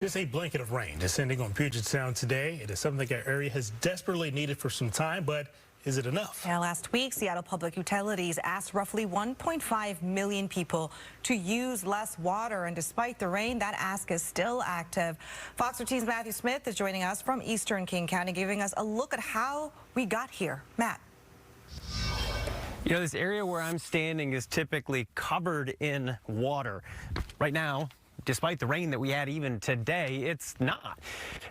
There's a blanket of rain descending on Puget Sound today. It is something our area has desperately needed for some time, but is it enough? Yeah, last week, Seattle Public Utilities asked roughly 1.5 million people to use less water, and despite the rain, that ask is still active. Fox 13's Matthew Smith is joining us from Eastern King County, giving us a look at how we got here. Matt. You know, this area where I'm standing is typically covered in water. Right now, despite the rain that we had even today, it's not.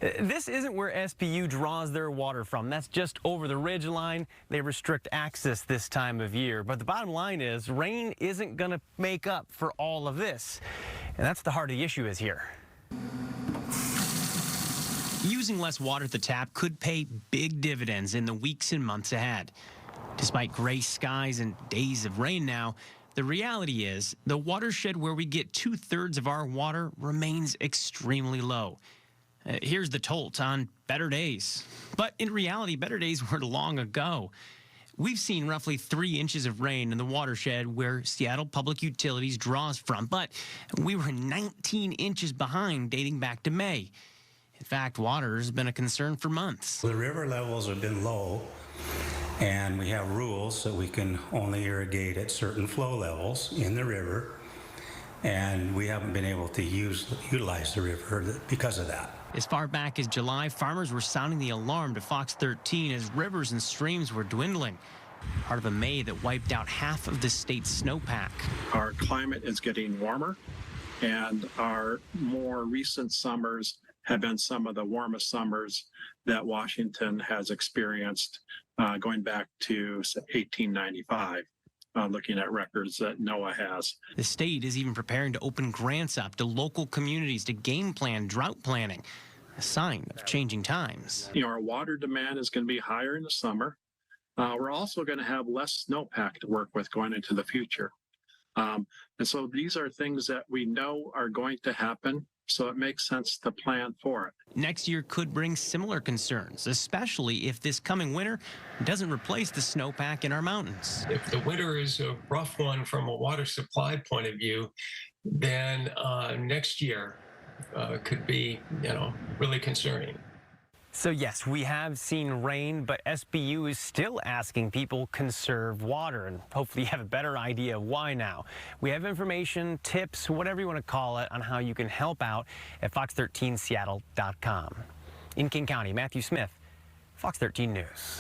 This isn't where SPU draws their water from. That's just over the ridge line. They restrict access this time of year. But the bottom line is rain isn't going to make up for all of this. And that's the heart of the issue is here. Using less water at the tap could pay big dividends in the weeks and months ahead. Despite gray skies and days of rain now, the reality is the watershed where we get 2/3 of our water remains extremely low. Here's the tolt on better days. But in reality, better days were long ago. We've seen roughly 3 inches of rain in the watershed where Seattle Public Utilities draws from, but we were 19 inches behind dating back to May. In fact, water has been a concern for months. The river levels have been low, and we have rules that we can only irrigate at certain flow levels in the river, and we haven't been able to utilize the river because of that. As far back as July, farmers were sounding the alarm to Fox 13 as rivers and streams were dwindling. Part of a May that wiped out half of the state's snowpack. Our climate is getting warmer, and our more recent summers have been some of the warmest summers that Washington has experienced going back to 1895, looking at records that NOAA has. The state is even preparing to open grants up to local communities to game plan drought planning, a sign of changing times. You know, our water demand is going to be higher in the summer. We're also going to have less snowpack to work with going into the future. And so these are things that we know are going to happen. So it makes sense to plan for it. Next year could bring similar concerns, especially if this coming winter doesn't replace the snowpack in our mountains. If the winter is a rough one from a water supply point of view, then next year could be, really concerning. So yes, we have seen rain, but SPU is still asking people conserve water, and hopefully you have a better idea of why now. We have information, tips, whatever you want to call it, on how you can help out at fox13seattle.com. In King County, Matthew Smith, Fox 13 News.